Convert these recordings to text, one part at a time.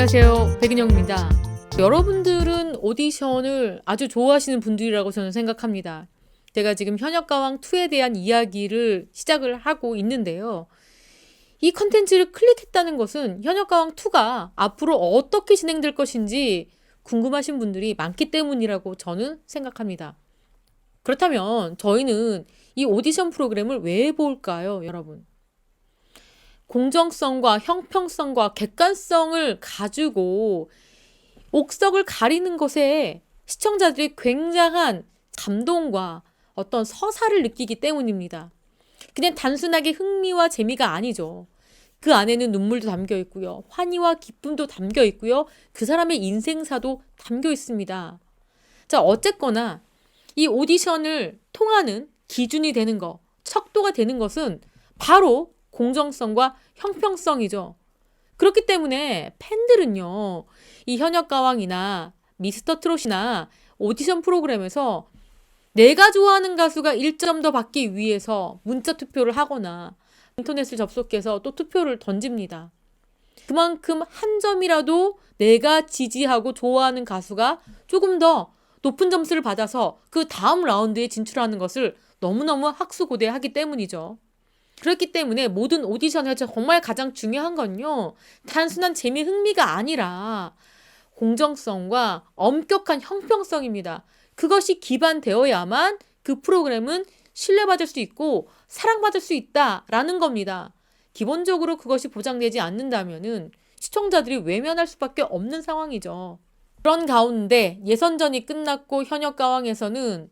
안녕하세요, 백은영입니다. 여러분들은 오디션을 아주 좋아하시는 분들이라고 저는 생각합니다. 제가 지금 현역가왕2에 대한 이야기를 시작을 하고 있는데요. 이 컨텐츠를 클릭했다는 것은 현역가왕2가 앞으로 어떻게 진행될 것인지 궁금하신 분들이 많기 때문이라고 저는 생각합니다. 그렇다면 저희는 이 오디션 프로그램을 왜 볼까요, 여러분? 공정성과 형평성과 객관성을 가지고 옥석을 가리는 것에 시청자들이 굉장한 감동과 어떤 서사를 느끼기 때문입니다. 그냥 단순하게 흥미와 재미가 아니죠. 그 안에는 눈물도 담겨 있고요. 환희와 기쁨도 담겨 있고요. 그 사람의 인생사도 담겨 있습니다. 자, 어쨌거나 이 오디션을 통하는 기준이 되는 것, 척도가 되는 것은 바로 공정성과 형평성이죠. 그렇기 때문에 팬들은요, 이 현역가왕이나 미스터 트롯이나 오디션 프로그램에서 내가 좋아하는 가수가 1점 더 받기 위해서 문자 투표를 하거나 인터넷을 접속해서 또 투표를 던집니다. 그만큼 한 점이라도 내가 지지하고 좋아하는 가수가 조금 더 높은 점수를 받아서 그 다음 라운드에 진출하는 것을 너무너무 학수고대하기 때문이죠. 그렇기 때문에 모든 오디션에서 정말 가장 중요한 건요, 단순한 재미, 흥미가 아니라 공정성과 엄격한 형평성입니다. 그것이 기반되어야만 그 프로그램은 신뢰받을 수 있고 사랑받을 수 있다라는 겁니다. 기본적으로 그것이 보장되지 않는다면은 시청자들이 외면할 수밖에 없는 상황이죠. 그런 가운데 예선전이 끝났고 현역가왕에서는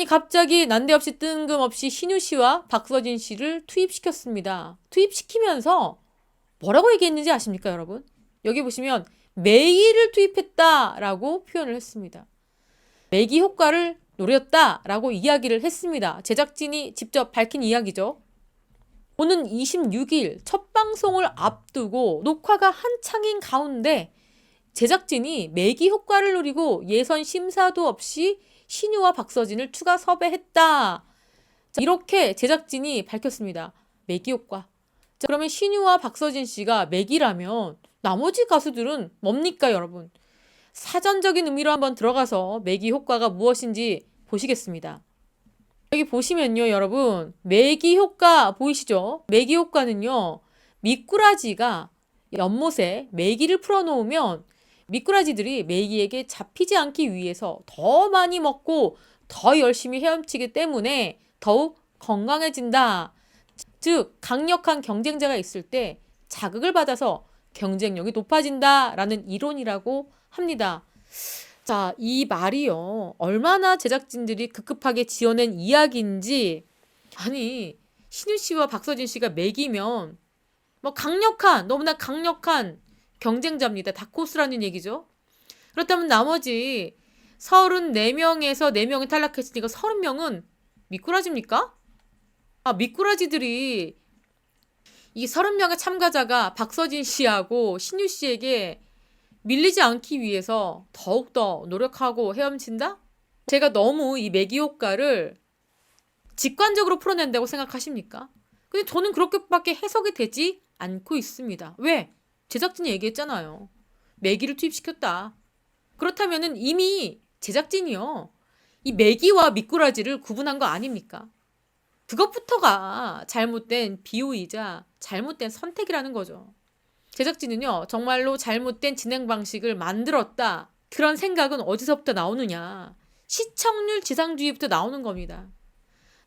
갑자기 난데없이 뜬금없이 신유 씨와 박서진 씨를 투입시켰습니다. 투입시키면서 뭐라고 얘기했는지 아십니까, 여러분? 여기 보시면 매기를 투입했다라고 표현을 했습니다. 매기 효과를 노렸다라고 이야기를 했습니다. 제작진이 직접 밝힌 이야기죠. 오는 26일 첫 방송을 앞두고 녹화가 한창인 가운데 제작진이 매기 효과를 노리고 예선 심사도 없이 신유와 박서진을 추가 섭외했다. 자, 이렇게 제작진이 밝혔습니다. 매기 효과. 자, 그러면 신유와 박서진 씨가 매기라면 나머지 가수들은 뭡니까, 여러분? 사전적인 의미로 한번 들어가서 매기 효과가 무엇인지 보시겠습니다. 여기 보시면요, 여러분, 매기 효과 보이시죠? 매기 효과는요, 미꾸라지가 연못에 매기를 풀어놓으면 미꾸라지들이 메기에게 잡히지 않기 위해서 더 많이 먹고 더 열심히 헤엄치기 때문에 더욱 건강해진다. 즉, 강력한 경쟁자가 있을 때 자극을 받아서 경쟁력이 높아진다라는 이론이라고 합니다. 자, 이 말이요, 얼마나 제작진들이 급급하게 지어낸 이야기인지. 신유 씨와 박서진 씨가 매기면 너무나 강력한 경쟁자입니다. 다코스라는 얘기죠. 그렇다면 나머지 34명에서 4명이 탈락했으니까 30명은 미꾸라지입니까? 미꾸라지들이 이 30명의 참가자가 박서진 씨하고 신유 씨에게 밀리지 않기 위해서 더욱더 노력하고 헤엄친다? 제가 너무 이 매기 효과를 직관적으로 풀어낸다고 생각하십니까? 근데 저는 그렇게밖에 해석이 되지 않고 있습니다. 왜? 제작진이 얘기했잖아요. 매기를 투입시켰다. 그렇다면은 이미 제작진이요, 이 매기와 미꾸라지를 구분한 거 아닙니까? 그것부터가 잘못된 비유이자 잘못된 선택이라는 거죠. 제작진은요, 정말로 잘못된 진행 방식을 만들었다. 그런 생각은 어디서부터 나오느냐? 시청률 지상주의부터 나오는 겁니다.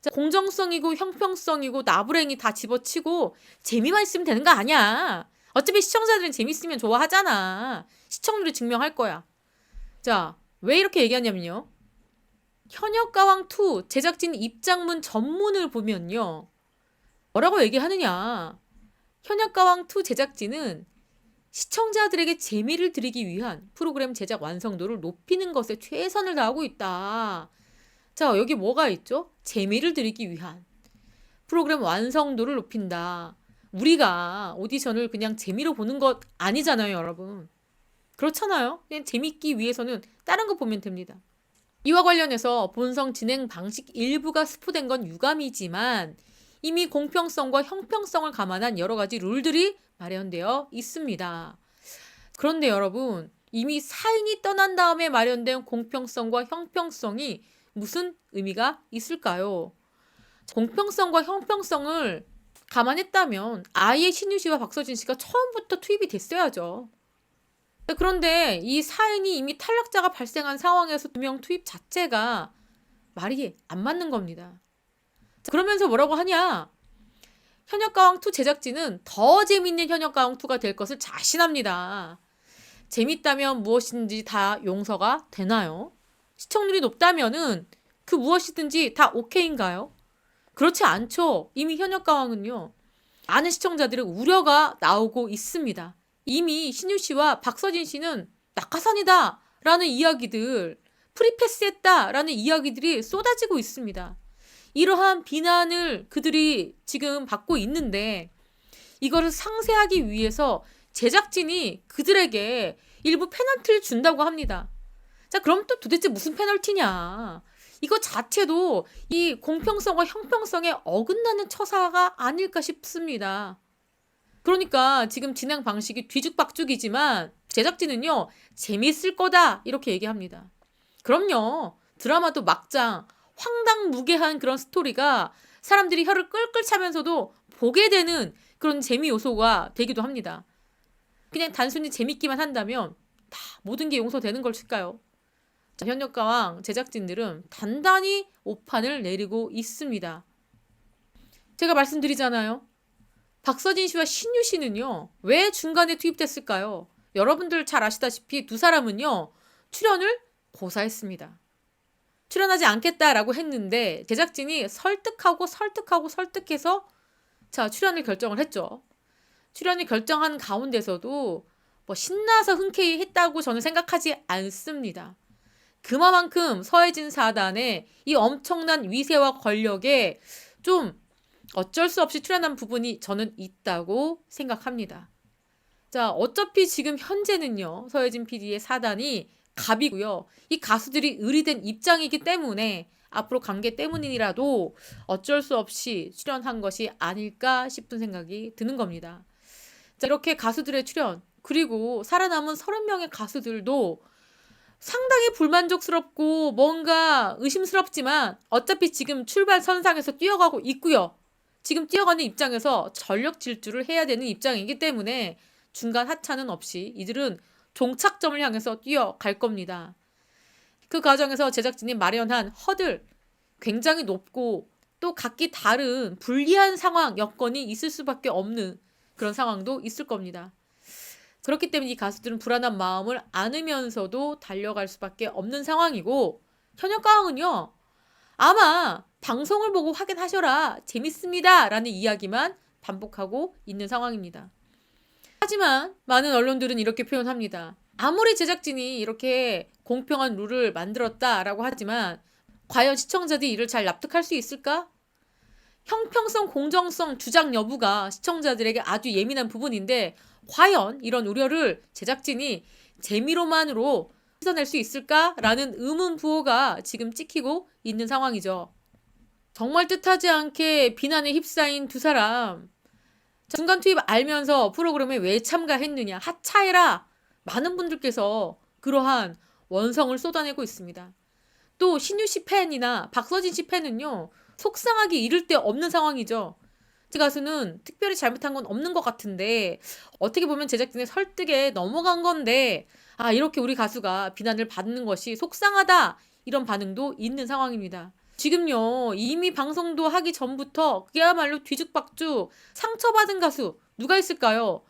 자, 공정성이고 형평성이고 나부랭이 다 집어치고 재미만 있으면 되는 거 아니야. 어차피 시청자들은 재밌으면 좋아하잖아. 시청률이 증명할 거야. 자, 왜 이렇게 얘기하냐면요, 현역가왕2 제작진 입장문 전문을 보면요, 뭐라고 얘기하느냐. 현역가왕2 제작진은 시청자들에게 재미를 드리기 위한 프로그램 제작 완성도를 높이는 것에 최선을 다하고 있다. 자, 여기 뭐가 있죠? 재미를 드리기 위한 프로그램 완성도를 높인다. 우리가 오디션을 그냥 재미로 보는 것 아니잖아요, 여러분. 그렇잖아요. 그냥 재밌기 위해서는 다른 거 보면 됩니다. 이와 관련해서 본성 진행 방식 일부가 스포된 건 유감이지만 이미 공평성과 형평성을 감안한 여러 가지 룰들이 마련되어 있습니다. 그런데 여러분, 이미 사인이 떠난 다음에 마련된 공평성과 형평성이 무슨 의미가 있을까요? 공평성과 형평성을 감안했다면 아예 신유 씨와 박서진 씨가 처음부터 투입이 됐어야죠. 그런데 이 사인이 이미 탈락자가 발생한 상황에서 2명 투입 자체가 말이 안 맞는 겁니다. 그러면서 뭐라고 하냐? 현역가왕2 제작진은 더 재밌는 현역가왕2가 될 것을 자신합니다. 재밌다면 무엇이든지 다 용서가 되나요? 시청률이 높다면은 그 무엇이든지 다 오케이인가요? 그렇지 않죠. 이미 현역가왕은요. 많은 시청자들의 우려가 나오고 있습니다. 이미 신유 씨와 박서진 씨는 낙하산이다 라는 이야기들, 프리패스했다 라는 이야기들이 쏟아지고 있습니다. 이러한 비난을 그들이 지금 받고 있는데 이거를 상쇄하기 위해서 제작진이 그들에게 일부 페널티를 준다고 합니다. 자, 그럼 또 도대체 무슨 페널티냐? 이거 자체도 이 공평성과 형평성에 어긋나는 처사가 아닐까 싶습니다. 그러니까 지금 진행 방식이 뒤죽박죽이지만 제작진은요, 재밌을 거다 이렇게 얘기합니다. 그럼요. 드라마도 막장 황당무계한 그런 스토리가 사람들이 혀를 끌끌 차면서도 보게 되는 그런 재미 요소가 되기도 합니다. 그냥 단순히 재밌기만 한다면 다 모든 게 용서되는 걸까요? 현역가왕 제작진들은 단단히 오판을 내리고 있습니다. 제가 말씀드리잖아요. 박서진 씨와 신유 씨는요, 왜 중간에 투입됐을까요? 여러분들 잘 아시다시피 두 사람은요, 출연을 고사했습니다. 출연하지 않겠다라고 했는데 제작진이 설득해서 자, 출연을 결정을 했죠. 출연을 결정한 가운데서도 뭐 신나서 흔쾌히 했다고 저는 생각하지 않습니다. 그만큼 서혜진 사단의 이 엄청난 위세와 권력에 좀 어쩔 수 없이 출연한 부분이 저는 있다고 생각합니다. 자, 어차피 지금 현재는요, 서혜진 PD의 사단이 갑이고요. 이 가수들이 의리된 입장이기 때문에 앞으로 관계 때문이라도 어쩔 수 없이 출연한 것이 아닐까 싶은 생각이 드는 겁니다. 자, 이렇게 가수들의 출연, 그리고 살아남은 30명의 가수들도 상당히 불만족스럽고 뭔가 의심스럽지만 어차피 지금 출발선상에서 뛰어가고 있고요. 지금 뛰어가는 입장에서 전력 질주를 해야 되는 입장이기 때문에 중간 하차는 없이 이들은 종착점을 향해서 뛰어갈 겁니다. 그 과정에서 제작진이 마련한 허들 굉장히 높고 또 각기 다른 불리한 상황, 여건이 있을 수밖에 없는 그런 상황도 있을 겁니다. 그렇기 때문에 이 가수들은 불안한 마음을 안으면서도 달려갈 수밖에 없는 상황이고 현역가왕은요. 아마 방송을 보고 확인하셔라 재밌습니다 라는 이야기만 반복하고 있는 상황입니다. 하지만 많은 언론들은 이렇게 표현합니다. 아무리 제작진이 이렇게 공평한 룰을 만들었다라고 하지만 과연 시청자들이 이를 잘 납득할 수 있을까? 형평성, 공정성 주장 여부가 시청자들에게 아주 예민한 부분인데 과연 이런 우려를 제작진이 재미로만으로 씻어낼 수 있을까라는 의문 부호가 지금 찍히고 있는 상황이죠. 정말 뜻하지 않게 비난에 휩싸인 두 사람. 중간 투입 알면서 프로그램에 왜 참가했느냐, 하차해라. 많은 분들께서 그러한 원성을 쏟아내고 있습니다. 또 신유 씨 팬이나 박서진 씨 팬은요, 속상하기 이를 데 없는 상황이죠. 이 가수는 특별히 잘못한 건 없는 것 같은데 어떻게 보면 제작진의 설득에 넘어간 건데 이렇게 우리 가수가 비난을 받는 것이 속상하다 이런 반응도 있는 상황입니다. 지금요 이미 방송도 하기 전부터 그야말로 뒤죽박죽 상처받은 가수 누가 있을까요?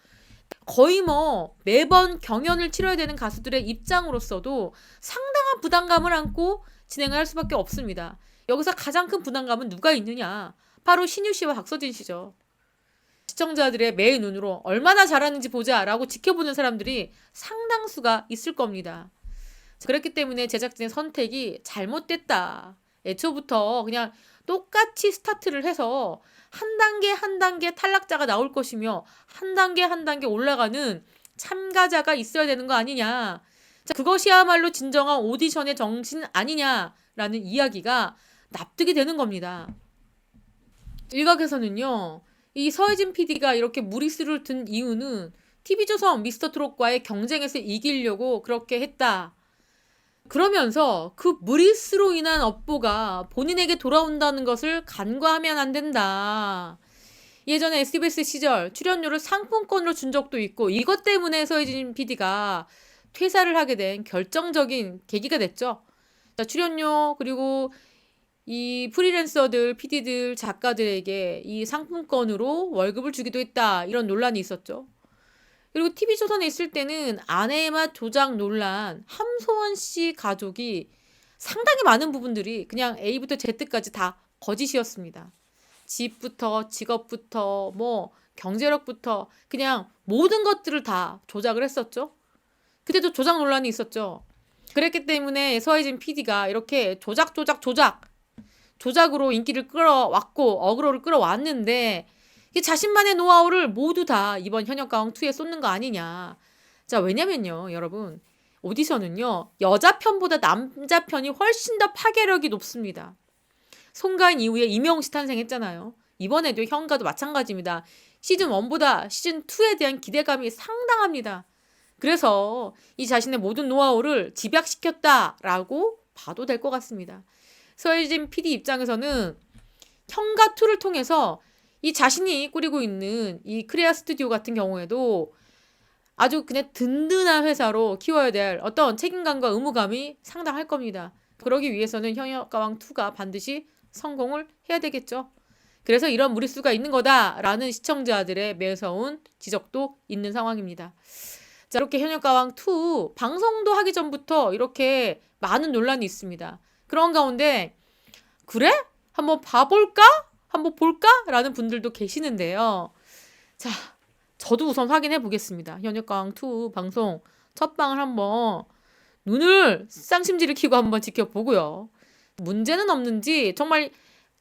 거의 뭐 매번 경연을 치러야 되는 가수들의 입장으로서도 상당한 부담감을 안고 진행을 할 수밖에 없습니다. 여기서 가장 큰 부담감은 누가 있느냐? 바로 신유 씨와 박서진 씨죠. 시청자들의 매의 눈으로 얼마나 잘하는지 보자라고 지켜보는 사람들이 상당수가 있을 겁니다. 그렇기 때문에 제작진의 선택이 잘못됐다. 애초부터 그냥 똑같이 스타트를 해서 한 단계 한 단계 탈락자가 나올 것이며 한 단계 한 단계 올라가는 참가자가 있어야 되는 거 아니냐. 자, 그것이야말로 진정한 오디션의 정신 아니냐라는 이야기가 납득이 되는 겁니다. 일각에서는요. 이 서혜진 PD가 이렇게 무리수를 든 이유는 TV조선 미스터트롯과의 경쟁에서 이기려고 그렇게 했다. 그러면서 그 무리수로 인한 업보가 본인에게 돌아온다는 것을 간과하면 안 된다. 예전에 SBS 시절 출연료를 상품권으로 준 적도 있고 이것 때문에 서혜진 PD가 퇴사를 하게 된 결정적인 계기가 됐죠. 자, 출연료 그리고 이 프리랜서들, PD들, 작가들에게 이 상품권으로 월급을 주기도 했다. 이런 논란이 있었죠. 그리고 TV조선에 있을 때는 아내의 맛 조작 논란, 함소원 씨 가족이 상당히 많은 부분들이 그냥 A부터 Z까지 다 거짓이었습니다. 집부터 직업부터 뭐 경제력부터 그냥 모든 것들을 다 조작을 했었죠. 그때도 조작 논란이 있었죠. 그랬기 때문에 서혜진 PD가 이렇게 조작으로 인기를 끌어왔고 어그로를 끌어왔는데 자신만의 노하우를 모두 다 이번 현역가왕2에 쏟는 거 아니냐. 자, 왜냐면요, 여러분. 오디션은요, 여자 편보다 남자 편이 훨씬 더 파괴력이 높습니다. 송가인 이후에 이명웅 씨 탄생했잖아요. 이번에도 현가도 마찬가지입니다. 시즌 1보다 시즌 2에 대한 기대감이 상당합니다. 그래서 이 자신의 모든 노하우를 집약시켰다라고 봐도 될 것 같습니다. 서혜진 PD 입장에서는 현가2를 통해서 이 자신이 꾸리고 있는 이 크레아 스튜디오 같은 경우에도 아주 그냥 든든한 회사로 키워야 될 어떤 책임감과 의무감이 상당할 겁니다. 그러기 위해서는 현역가왕2가 반드시 성공을 해야 되겠죠. 그래서 이런 무리수가 있는 거다라는 시청자들의 매서운 지적도 있는 상황입니다. 자, 이렇게 현역가왕2 방송도 하기 전부터 이렇게 많은 논란이 있습니다. 그런 가운데 그래? 한번 봐볼까? 한번 볼까? 라는 분들도 계시는데요. 자, 저도 우선 확인해 보겠습니다. 현역가왕2 방송 첫 방을 한번 눈을 쌍심지를 켜고 한번 지켜보고요. 문제는 없는지 정말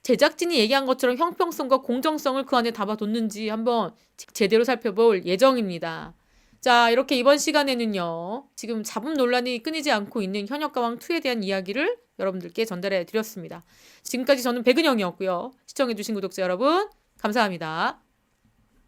제작진이 얘기한 것처럼 형평성과 공정성을 그 안에 담아뒀는지 한번 제대로 살펴볼 예정입니다. 자, 이렇게 이번 시간에는요. 지금 잡음 논란이 끊이지 않고 있는 현역가왕2에 대한 이야기를 여러분들께 전달해 드렸습니다. 지금까지 저는 백은영이었고요. 시청해주신 구독자 여러분 감사합니다.